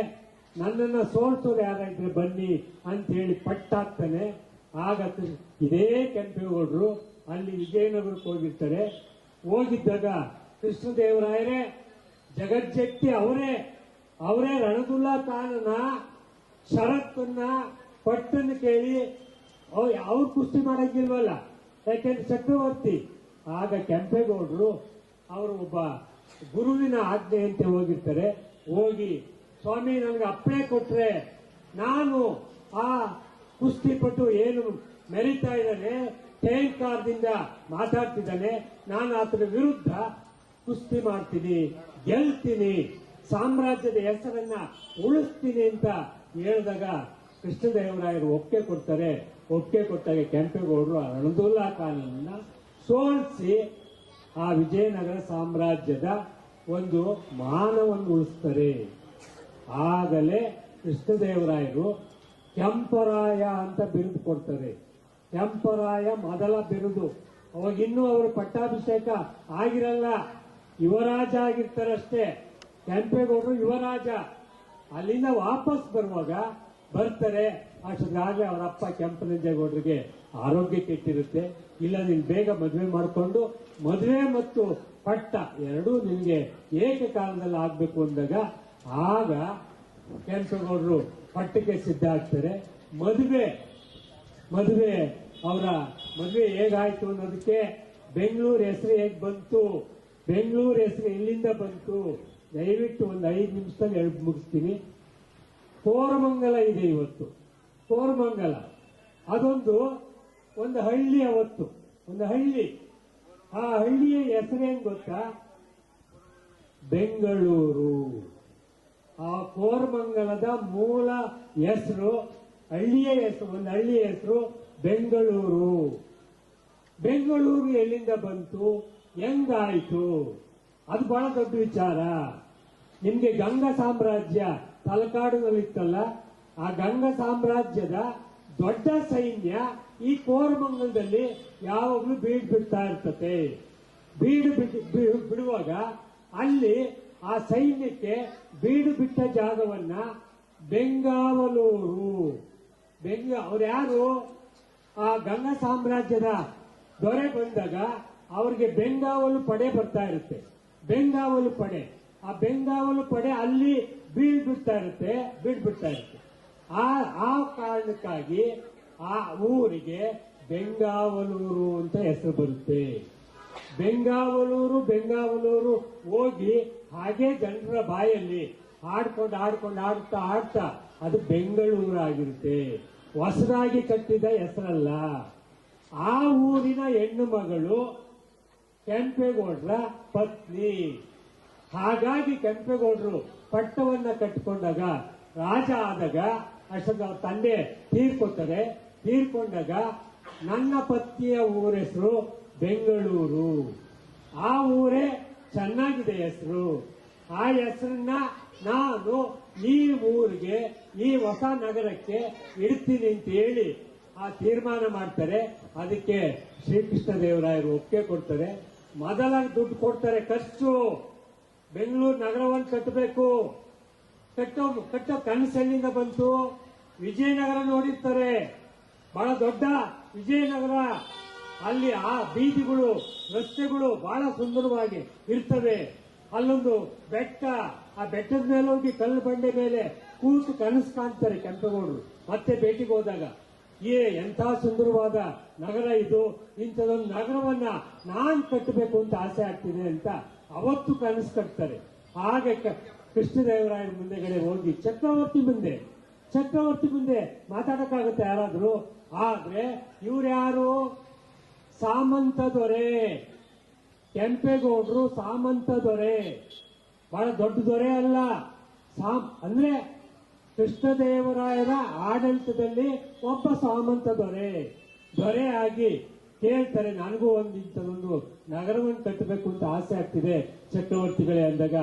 ನನ್ನನ್ನ ಸೋಲ್ಸೋರು ಯಾರಾದ್ರೆ ಬನ್ನಿ ಅಂತ ಹೇಳಿ ಪಟ್ಟಾಗ್ತಾನೆ. ಆಗ ಇದೇ ಕೆಂಪೇಗೌಡರು ಅಲ್ಲಿ ವಿಜಯನಗರಕ್ಕೆ ಹೋಗಿರ್ತಾರೆ. ಹೋಗಿದ್ದಾಗ ಕೃಷ್ಣದೇವರಾಯರೇ ಜಗಜ್ಜಟ್ಟಿ ಅವರೇ ರಣದುಲ್ಲಾ ಖಾನನ ಷರತ್ತನ್ನ ಪಟ್ಟನ್ನು ಕೇಳಿ ಅವ್ರು ಕುಸ್ತಿ ಮಾಡಂಗಿಲ್ವಲ್ಲ, ಯಾಕೆಂದ್ರೆ ಚಕ್ರವರ್ತಿ. ಆಗ ಕೆಂಪೇಗೌಡರು ಅವರು ಒಬ್ಬ ಗುರುವಿನ ಆಜ್ಞೆಯಂತೆ ಹೋಗಿರ್ತಾರೆ. ಹೋಗಿ ಸ್ವಾಮಿ ನನಗೆ ಅಪ್ಪಣೆ ಕೊಟ್ರೆ ನಾನು ಆ ಕುಸ್ತಿಪಟು ಏನು ಮೆರಿತಾ ಇದ್ದಾನೆ, ಟೇಂಕಾರದಿಂದ ಮಾತಾಡ್ತಿದ್ದಾನೆ, ನಾನು ಆತನ ವಿರುದ್ಧ ಕುಸ್ತಿ ಮಾಡ್ತೀನಿ, ಗೆಲ್ತೀನಿ, ಸಾಮ್ರಾಜ್ಯದ ಹೆಸರನ್ನ ಉಳಿಸ್ತೀನಿ ಅಂತ ಹೇಳಿದಾಗ ಕೃಷ್ಣದೇವರಾಯರು ಒಪ್ಪಿಗೆ ಕೊಡ್ತಾರೆ. ಒಪ್ಪಿಗೆ ಕೊಟ್ಟಾಗ ಕೆಂಪೇಗೌಡರು ರಣದುಲ್ಲಾ ಖಾನನ್ನ ಸೋಲಿಸಿ ಆ ವಿಜಯನಗರ ಸಾಮ್ರಾಜ್ಯದ ಒಂದು ಮಾನವನ್ನು ಉಳಿಸ್ತಾರೆ. ಆಗಲೇ ಕೃಷ್ಣದೇವರಾಯರು ಕೆಂಪರಾಯ ಅಂತ ಬಿರುದು ಕೊಡ್ತಾರೆ. ಕೆಂಪರಾಯ ಮೊದಲ ಬಿರುದು. ಅವಾಗಿನ್ನೂ ಅವರು ಪಟ್ಟಾಭಿಷೇಕ ಆಗಿರಲ್ಲ, ಯುವರಾಜ ಆಗಿರ್ತಾರಷ್ಟೇ. ಕೆಂಪೇಗೌಡರು ಯುವರಾಜ. ಅಲ್ಲಿಂದ ವಾಪಸ್ ಬರ್ತಾರೆ. ಅಷ್ಟೊಂದಾಗಲೇ ಅವರ ಅಪ್ಪ ಕೆಂಪನಂಜೇಗೌಡರಿಗೆ ಆರೋಗ್ಯ ಕೆಟ್ಟಿರುತ್ತೆ. ಇಲ್ಲ ನೀನು ಬೇಗ ಮದುವೆ ಮಾಡಿಕೊಂಡು ಮದುವೆ ಮತ್ತು ಪಟ್ಟ ಎರಡೂ ನಿನಗೆ ಏಕಕಾಲದಲ್ಲಿ ಆಗ್ಬೇಕು ಅಂದಾಗ ಆಗ ಕೆಂಪೇಗೌಡರು ಪಟ್ಟಕ್ಕೆ ಸಿದ್ಧ ಆಗ್ತಾರೆ. ಅವರ ಮದುವೆ ಹೇಗಾಯ್ತು ಅನ್ನೋದಕ್ಕೆ ಬೆಂಗಳೂರು ಹೆಸರು ಹೇಗೆ ಬಂತು, ಬೆಂಗಳೂರು ಹೆಸರು ಎಲ್ಲಿಂದ ಬಂತು, ದಯವಿಟ್ಟು ಒಂದು 5 ನಿಮಿಷದಲ್ಲಿ ಮುಗಿಸ್ತೀನಿ. ಕೋರಮಂಗಲ ಇದೆ ಇವತ್ತು. ಕೋರಮಂಗಲ ಅದೊಂದು ಹಳ್ಳಿ. ಅವತ್ತು ಒಂದು ಹಳ್ಳಿ. ಆ ಹಳ್ಳಿಯ ಹೆಸರೇನು ಗೊತ್ತಾ? ಬೆಂಗಳೂರು. ಆ ಕೋರಮಂಗಲದ ಮೂಲ ಹೆಸರು, ಹಳ್ಳಿಯ ಹೆಸರು ಬೆಂಗಳೂರು. ಬೆಂಗಳೂರು ಎಲ್ಲಿಂದ ಬಂತು, ಹೆಂಗಾಯ್ತು, ಅದು ಬಹಳ ದೊಡ್ಡ ವಿಚಾರ. ನಿಮ್ಗೆ ಗಂಗಾ ಸಾಮ್ರಾಜ್ಯ ತಲಕಾಡಿನಲ್ಲಿತ್ತಲ್ಲ, ಆ ಗಂಗಾ ಸಾಮ್ರಾಜ್ಯದ ದೊಡ್ಡ ಸೈನ್ಯ ಈ ಕೋರಮಂಗಲದಲ್ಲಿ ಯಾವಾಗಲೂ ಬಿಡ್ತಾ ಇರ್ತತೆ. ಬಿಡುವಾಗ ಅಲ್ಲಿ ಆ ಸೈನ್ಯಕ್ಕೆ ಬೀಡು ಬಿಟ್ಟ ಜಾಗವನ್ನ ಬೆಂಗಾವಲೂರು. ಅವ್ರು ಯಾರು? ಆ ಗಂಗಾ ಸಾಮ್ರಾಜ್ಯದ ದೊರೆ ಬಂದಾಗ ಅವ್ರಿಗೆ ಬೆಂಗಾವಲು ಪಡೆ ಬರ್ತಾ ಇರುತ್ತೆ. ಬೆಂಗಾವಲು ಪಡೆ ಅಲ್ಲಿ ಬೀಡ್ಬಿಡ್ತಾ ಇರುತ್ತೆ. ಆ ಕಾರಣಕ್ಕಾಗಿ ಆ ಊರಿಗೆ ಬೆಂಗಾವಲೂರು ಅಂತ ಹೆಸರು ಬರುತ್ತೆ. ಬೆಂಗಾವಲೂರು ಹೋಗಿ ಹಾಗೆ ಜನರ ಬಾಯಲ್ಲಿ ಆಡ್ತಾ ಅದು ಬೆಂಗಳೂರು ಆಗಿರುತ್ತೆ. ಹೊಸದಾಗಿ ಕಟ್ಟಿದ ಹೆಸರಲ್ಲ. ಆ ಊರಿನ ಹೆಣ್ಣು ಮಗಳು ಕೆಂಪೇಗೌಡರ ಪತ್ನಿ. ಹಾಗಾಗಿ ಕೆಂಪೇಗೌಡರು ಪಟ್ಟವನ್ನ ಕಟ್ಟಿಕೊಂಡಾಗ ರಾಜ ಆದಾಗ ಅಷ್ಟೊಂದು ಅವ್ರ ತಂದೆ ತೀರ್ಕೊಂಡಾಗ ನನ್ನ ಪತ್ನಿಯ ಊರ ಹೆಸರು ಬೆಂಗಳೂರು. ಆ ಊರೇ ಚೆನ್ನಾಗಿದೆ ಹೆಸರು. ಆ ಹೆಸರನ್ನ ನಾನು ಈ ಊರಿಗೆ, ಈ ಹೊಸ ನಗರಕ್ಕೆ ಇಡ್ತೀನಿ ಅಂತ ಹೇಳಿ ಆ ತೀರ್ಮಾನ ಮಾಡ್ತಾರೆ. ಅದಕ್ಕೆ ಶ್ರೀಕೃಷ್ಣದೇವರಾಯರು ಒಪ್ಪಿಗೆ ಕೊಡ್ತಾರೆ. ಮೊದಲ ದುಡ್ಡು ಕೊಡ್ತಾರೆ, ಖರ್ಚು ಬೆಂಗಳೂರು ನಗರವನ್ನು ಕಟ್ಟಬೇಕು. ಕಟ್ಟೋ ಕನಸೆಲ್ಲಿಂದ ಬಂತು? ವಿಜಯನಗರ ನೋಡಿರ್ತಾರೆ, ಬಹಳ ದೊಡ್ಡ ವಿಜಯನಗರ. ಅಲ್ಲಿ ಆ ಬೀದಿಗಳು, ರಸ್ತೆಗಳು ಬಹಳ ಸುಂದರವಾಗಿ ಇರ್ತವೆ. ಅಲ್ಲೊಂದು ಬೆಟ್ಟ, ಆ ಬೆಟ್ಟದ ಮೇಲೆ ಹೋಗಿ ಕಲ್ಲು ಬಂಡೆ ಮೇಲೆ ಕೂತು ಕನಸು ಕಾಣ್ತಾರೆ ಕೆಂಪೇಗೌಡರು ಮತ್ತೆ ಭೇಟಿಗೆ ಹೋದಾಗ. ಎಂಥ ಸುಂದರವಾದ ನಗರ ಇದು, ಇಂಥದೊಂದು ನಗರವನ್ನ ನಾನ್ ಕಟ್ಟಬೇಕು ಅಂತ ಆಸೆ ಆಗ್ತಿದೆ ಅಂತ ಅವತ್ತು ಕನಸು ಕಟ್ತಾರೆ. ಹಾಗೆ ಕೃಷ್ಣದೇವರಾಯರ ಮುಂದೆಗಡೆ ಹೋಗಿ ಚಕ್ರವರ್ತಿ ಮುಂದೆ ಮಾತಾಡಕ್ಕಾಗುತ್ತೆ ಯಾರಾದ್ರೂ? ಆದ್ರೆ ಇವ್ರ್ಯಾರು? ಸಾಮಂತ ದೊರೆ. ಕೆಂಪೇಗೌಡರು ಸಾಮಂತ ದೊರೆ, ಬಹಳ ದೊಡ್ಡ ದೊರೆ ಅಲ್ಲ. ಅಂದ್ರೆ ಕೃಷ್ಣದೇವರಾಯರ ಆಡಳಿತದಲ್ಲಿ ಒಬ್ಬ ಸಾಮಂತ ದೊರೆ ಆಗಿ ಕೇಳ್ತಾರೆ, ನನಗೂ ಇಂಥದೊಂದು ನಗರವನ್ನು ಕಟ್ಟಬೇಕು ಅಂತ ಆಸೆ ಆಗ್ತಿದೆ ಚಕ್ರವರ್ತಿಗಳೇ ಅಂದಾಗ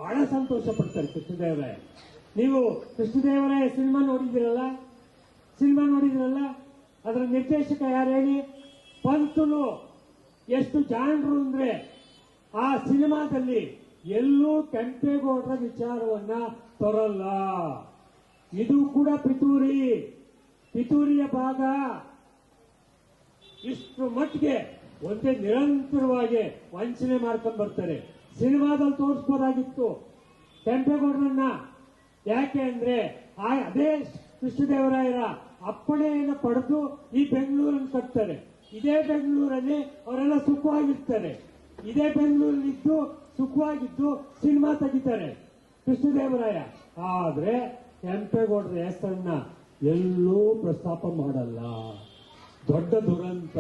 ಬಹಳ ಸಂತೋಷ ಪಡ್ತಾರೆ ಕೃಷ್ಣದೇವರಾಯ. ನೀವು ಕೃಷ್ಣದೇವರಾಯ ಸಿನಿಮಾ ನೋಡಿದ್ರಲ್ಲ, ಅದರ ನಿರ್ದೇಶಕ ಯಾರು ಹೇಳಿ? ಪಂತುಲು. ಎಷ್ಟು ಜಾಣರು ಅಂದ್ರೆ ಆ ಸಿನಿಮಾದಲ್ಲಿ ಎಲ್ಲೂ ಕೆಂಪೇಗೌಡರ ವಿಚಾರವನ್ನ ತರಲ್ಲ. ಇದು ಕೂಡ ಪಿತೂರಿಯ ಭಾಗ. ಇಷ್ಟು ಮಟ್ಟಿಗೆ ಒಂದೇ ನಿರಂತರವಾಗಿ ವಂಚನೆ ಮಾಡ್ಕೊಂಡು ಬರ್ತಾರೆ. ಸಿನಿಮಾದಲ್ಲಿ ತೋರಿಸಬಹುದಾಗಿತ್ತು ಕೆಂಪೇಗೌಡರನ್ನ. ಯಾಕೆ ಅಂದ್ರೆ ಅದೇ ಕೃಷ್ಣದೇವರಾಯರ ಅಪ್ಪಣೆಯನ್ನು ಪಡೆದು ಈ ಬೆಂಗಳೂರನ್ನು ಕಟ್ತಾರೆ. ಇದೇ ಬೆಂಗಳೂರಲ್ಲಿ ಅವರೆಲ್ಲ ಸುಖವಾಗಿರ್ತಾರೆ. ಇದೇ ಬೆಂಗಳೂರಲ್ಲಿದ್ದು ಸುಖವಾಗಿದ್ದು ಸಿನಿಮಾ ತೆಗಿತಾರೆ ಕೃಷ್ಣದೇವರಾಯ. ಆದ್ರೆ ಕೆಂಪೇಗೌಡರ ಹೆಸರನ್ನ ಎಲ್ಲೂ ಪ್ರಸ್ತಾಪ ಮಾಡಲ್ಲ. ದೊಡ್ಡ ದುರಂತ.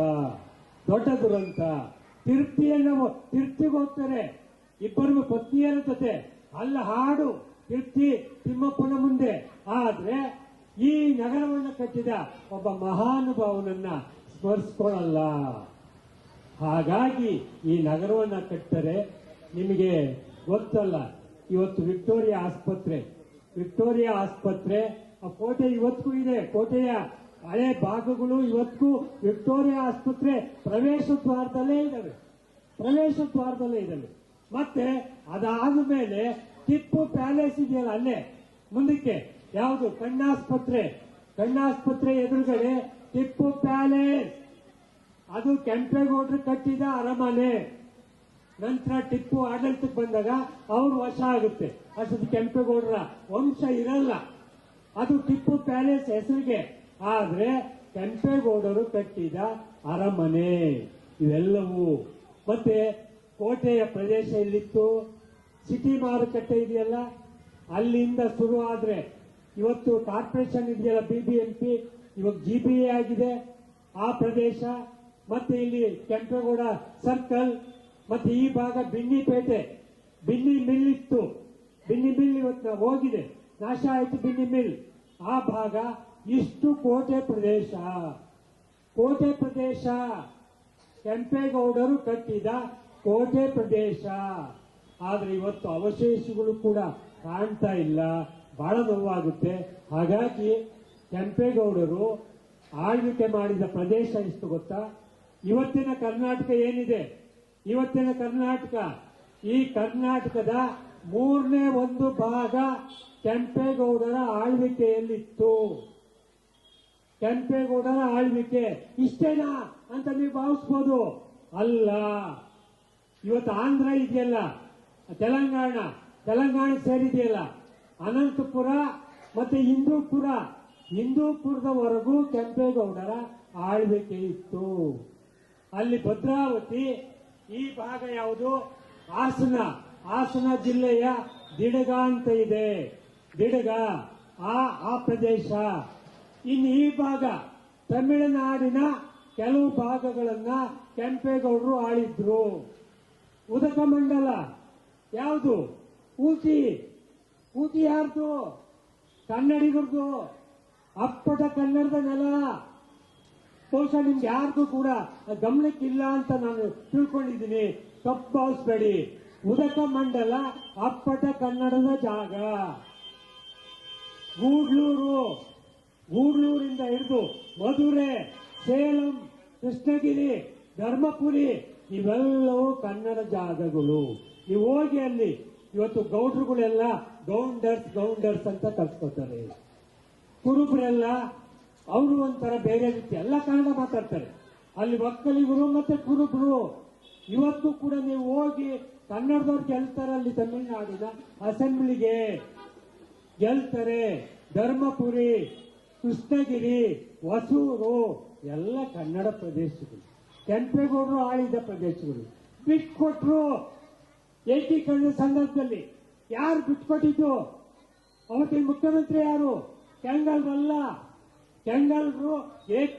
ತಿರ್ತಿಗೆ ಹೋಗ್ತಾರೆ ಇಬ್ಬರಿಗೂ ಪತ್ನಿಯರ ಜೊತೆ. ಅಲ್ಲ ಹಾಡು ತಿರ್ತಿ ತಿಮ್ಮಪ್ಪನ ಮುಂದೆ. ಆದ್ರೆ ಈ ನಗರವನ್ನು ಕಟ್ಟಿದ ಒಬ್ಬ ಮಹಾನುಭಾವನನ್ನ ಸ್ಮರಿಸ್ಕೊಳ್ಳಲ್ಲ. ಹಾಗಾಗಿ ಈ ನಗರವನ್ನ ಕಟ್ಟರೆ ನಿಮಗೆ ಗೊತ್ತಲ್ಲ, ಇವತ್ತು ವಿಕ್ಟೋರಿಯಾ ಆಸ್ಪತ್ರೆ ಆ ಕೋಟೆ ಇವತ್ತಿಗೂ ಇದೆ. ಕೋಟೆಯ ಹಳೆ ಭಾಗಗಳು ಇವತ್ತಿಗೂ ವಿಕ್ಟೋರಿಯಾ ಆಸ್ಪತ್ರೆ ಪ್ರವೇಶ ದ್ವಾರದಲ್ಲೇ ಇದ್ದಾವೆ. ಮತ್ತೆ ಅದಾದ ಮೇಲೆ ಟಿಪ್ಪು ಪ್ಯಾಲೇಸ್ ಇದೆಯಲ್ಲ, ಅಲ್ಲೇ ಮುಂದಕ್ಕೆ ಯಾವುದು ಕಣ್ಣಾಸ್ಪತ್ರೆ ಎದುರುಗಡೆ ಟಿಪ್ಪು ಪ್ಯಾಲೇಸ್. ಅದು ಕೆಂಪೇಗೌಡರು ಕಟ್ಟಿದ ಅರಮನೆ. ನಂತರ ಟಿಪ್ಪು ಆಡಳಿತಕ್ಕೆ ಬಂದಾಗ ಅವ್ರು ವಶ ಆಗುತ್ತೆ. ಅಷ್ಟೊಂದು ಕೆಂಪೇಗೌಡರ ವಂಶ ಇರಲ್ಲ. ಅದು ಟಿಪ್ಪು ಪ್ಯಾಲೇಸ್ ಹೆಸರಿಗೆ. ಆದ್ರೆ ಕೆಂಪೇಗೌಡರು ಕಟ್ಟಿದ ಅರಮನೆ ಇವೆಲ್ಲವೂ. ಮತ್ತೆ ಕೋಟೆಯ ಪ್ರದೇಶ ಎಲ್ಲಿತ್ತು? ಸಿಟಿ ಮಾರುಕಟ್ಟೆ ಇದೆಯಲ್ಲ, ಅಲ್ಲಿಂದ ಶುರು ಆದ್ರೆ ಇವತ್ತು ಕಾರ್ಪೊರೇಷನ್ ಇದೆಯಲ್ಲ, BBMP, ಇವಾಗ GBA ಆಗಿದೆ ಆ ಪ್ರದೇಶ. ಮತ್ತೆ ಇಲ್ಲಿ ಕೆಂಪೇಗೌಡ ಸರ್ಕಲ್, ಮತ್ತೆ ಈ ಭಾಗ ಬಿನ್ನಿಪೇಟೆ, ಬಿನ್ನಿ ಮಿಲ್ ಇತ್ತು. ಬಿನ್ನಿ ಮಿಲ್ ಇವತ್ತು ಹೋಗಿದೆ, ನಾಶ ಆಯ್ತು ಬಿನ್ನಿ ಮಿಲ್. ಆ ಭಾಗ ಇಷ್ಟು ಕೋಟೆ ಪ್ರದೇಶ ಕೆಂಪೇಗೌಡರು ಕಟ್ಟಿದ ಕೋಟೆ ಪ್ರದೇಶ. ಆದ್ರೆ ಇವತ್ತು ಅವಶೇಷಗಳು ಕೂಡ ಕಾಣ್ತಾ ಇಲ್ಲ, ಬಹಳ ನೋವಾಗುತ್ತೆ. ಹಾಗಾಗಿ ಕೆಂಪೇಗೌಡರು ಆಳ್ವಿಕೆ ಮಾಡಿದ ಪ್ರದೇಶ ಎಷ್ಟು ಗೊತ್ತಾ? ಇವತ್ತಿನ ಕರ್ನಾಟಕ ಏನಿದೆ, ಇವತ್ತಿನ ಕರ್ನಾಟಕ, ಈ ಕರ್ನಾಟಕದ 1/3 ಭಾಗ ಕೆಂಪೇಗೌಡರ ಆಳ್ವಿಕೆಯಲ್ಲಿತ್ತು. ಕೆಂಪೇಗೌಡರ ಆಳ್ವಿಕೆ ಇಷ್ಟೇನಾ ಅಂತ ನೀವು ಭಾವಿಸ್ಬೋದು. ಅಲ್ಲ, ಇವತ್ತು ಆಂಧ್ರ ಇದೆಯಲ್ಲ, ತೆಲಂಗಾಣ ಸೇರಿದೆಯಲ್ಲ, ಅನಂತಪುರ ಮತ್ತೆ ಹಿಂದೂಪುರದವರೆಗೂ ಕೆಂಪೇಗೌಡರ ಆಳ್ವಿಕೆ ಇತ್ತು. ಅಲ್ಲಿ ಭದ್ರಾವತಿ, ಈ ಭಾಗ ಯಾವುದು? ಹಾಸನ ಜಿಲ್ಲೆಯ ದಿಡಗ ಅಂತ ಇದೆ. ದಿಡಗ ಆ ಪ್ರದೇಶ. ಇನ್ನು ಈ ಭಾಗ ತಮಿಳುನಾಡಿನ ಕೆಲವು ಭಾಗಗಳನ್ನ ಕೆಂಪೇಗೌಡರು ಆಳಿದ್ರು. ಉದಕಮಂಡಲ ಯಾವುದು? ಊಟಿ ಯಾರ್ದು? ಕನ್ನಡಿಗರದು. ಅಪ್ಪಟ ಕನ್ನಡದ ನೆಲ. ಬಹುಶಃ ನಿಮ್ಗೆ ಯಾರಿಗೂ ಕೂಡ ಗಮನಕ್ಕಿಲ್ಲ ಅಂತ ನಾನು ತಿಳ್ಕೊಂಡಿದ್ದೀನಿ, ತಪ್ಪು ಭಾವಿಸ್ಬೇಡಿ. ಉದಕಮಂಡಲ ಅಪ್ಪಟ ಕನ್ನಡದ ಜಾಗ. ಗೂಡ್ಲೂರಿಂದ ಹಿಡಿದು ಮಧುರೆ, ಸೇಲಂ, ಕೃಷ್ಣಗಿರಿ, ಧರ್ಮಪುರಿ ಇವೆಲ್ಲವೂ ಕನ್ನಡ ಜಾಗಗಳು. ನೀವು ಹೋಗಿ ಅಲ್ಲಿ ಇವತ್ತು ಗೌಡ್ರುಗಳೆಲ್ಲ ಗೌಂಡರ್ಸ್ ಅಂತ ಕಲ್ಸ್ಕೊತಾರೆ. ಕುರುಬರೆಲ್ಲ ಅವರು ಒಂಥರ ಬೇರೆ ರೀತಿ ಎಲ್ಲ ಕನ್ನಡ ಮಾತಾಡ್ತಾರೆ. ಅಲ್ಲಿ ಒಕ್ಕಲಿಗರು ಮತ್ತೆ ಕುರುಬರು ಇವತ್ತು ಕೂಡ ನೀವು ಹೋಗಿ ಕನ್ನಡದವ್ರು ಗೆಲ್ತಾರೆ. ಅಲ್ಲಿ ತಮಿಳುನಾಡಿನ ಅಸೆಂಬ್ಲಿಗೆ ಗೆಲ್ತಾರೆ. ಧರ್ಮಪುರಿ, ಕೃಷ್ಣಗಿರಿ, ಹೊಸೂರು ಎಲ್ಲ ಕನ್ನಡ ಪ್ರದೇಶಗಳು, ಕೆಂಪೇಗೌಡರು ಆಳಿದ ಪ್ರದೇಶಗಳು. ಬಿಟ್ಕೊಟ್ರು ಏಕೀಕರಣ ಸಂದರ್ಭದಲ್ಲಿ. ಯಾರು ಬಿಟ್ಕೊಟ್ಟಿದ್ದು? ಅವತ್ತಿನ ಮುಖ್ಯಮಂತ್ರಿ ಯಾರು? ಕೆಂಗಲ್ರಲ್ಲ. ಕೆಂಗಲ್ರು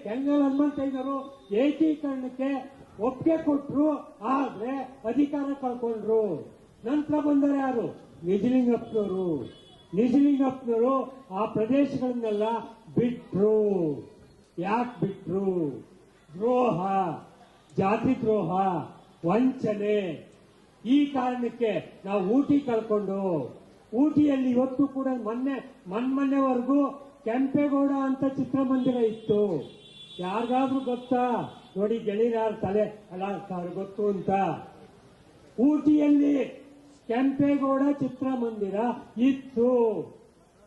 ಕೆಂಗಲ್ ಹನುಮಂತಯ್ಯನವರು ಏಕೀಕರಣಕ್ಕೆ ಒಪ್ಪಿಗೆ ಕೊಟ್ರು, ಆದ್ರೆ ಅಧಿಕಾರ ಕಳ್ಕೊಂಡ್ರು. ನಂತರ ಬಂದರೆ ಯಾರು? ನಿಜಲಿಂಗಪ್ಪನವರು. ನಿಜಲಿಂಗಪ್ಪನವರು ಆ ಪ್ರದೇಶಗಳನ್ನೆಲ್ಲ ಬಿಟ್ರು. ಯಾಕೆ ಬಿಟ್ರು? ದ್ರೋಹ, ಜಾತಿ ದ್ರೋಹ, ವಂಚನೆ. ಈ ಕಾರಣಕ್ಕೆ ನಾವು ಊಟಿ ಕಳ್ಕೊಂಡು, ಊಟಿಯಲ್ಲಿ ಇವತ್ತು ಕೂಡ ಮೊನ್ನೆವರೆಗೂ ಕೆಂಪೇಗೌಡ ಅಂತ ಚಿತ್ರಮಂದಿರ ಇತ್ತು. ಯಾರಿಗಾದ್ರೂ ಗೊತ್ತಾ? ನೋಡಿ ಗೆಳೆಯರ ತಲೆ ಅಲ್ಲ ಗೊತ್ತು ಅಂತ. ಊಟಿಯಲ್ಲಿ ಕೆಂಪೇಗೌಡ ಚಿತ್ರಮಂದಿರ ಇತ್ತು.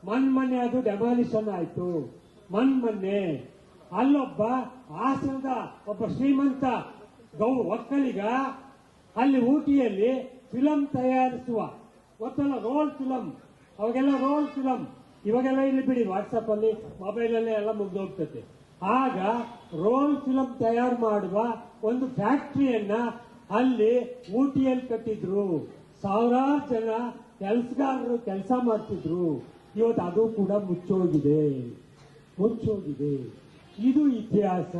ಮೊನ್ನೆ ಅದು ಡೆಮಾಲಿಷನ್ ಆಯ್ತು. ಮೊನ್ನೆ ಅಲ್ಲೊಬ್ಬ ಹಾಸನದ ಒಬ್ಬ ಶ್ರೀಮಂತ ಒಕ್ಕಲಿಗ ಅಲ್ಲಿ ಊಟಿಯಲ್ಲಿ ಫಿಲಂ ತಯಾರಿಸುವ, ಗೊತ್ತಲ್ಲ, ರೋಲ್ ಫಿಲಂ. ಅವಾಗೆಲ್ಲ ರೋಲ್ ಫಿಲಂ, ಇವಾಗೆಲ್ಲ ಇಲ್ಲಿ ಬಿಡಿ, ವಾಟ್ಸಪ್ ಅಲ್ಲಿ ಮೊಬೈಲ್ ಅಲ್ಲೇ ಎಲ್ಲ ಮುಗ್ದೋಗ್ತದೆ. ಆಗ ರೋಲ್ ಫಿಲಂ ತಯಾರು ಮಾಡುವ ಒಂದು ಫ್ಯಾಕ್ಟರಿಯನ್ನ ಅಲ್ಲಿ ಊಟಿಯಲ್ಲಿ ಕಟ್ಟಿದ್ರು. ಸಾವಿರಾರು ಜನ ಕೆಲಸಗಾರರು ಕೆಲಸ ಮಾಡ್ತಿದ್ರು. ಇವತ್ತು ಅದು ಕೂಡ ಮುಚ್ಚೋಗಿದೆ. ಇದು ಇತಿಹಾಸ.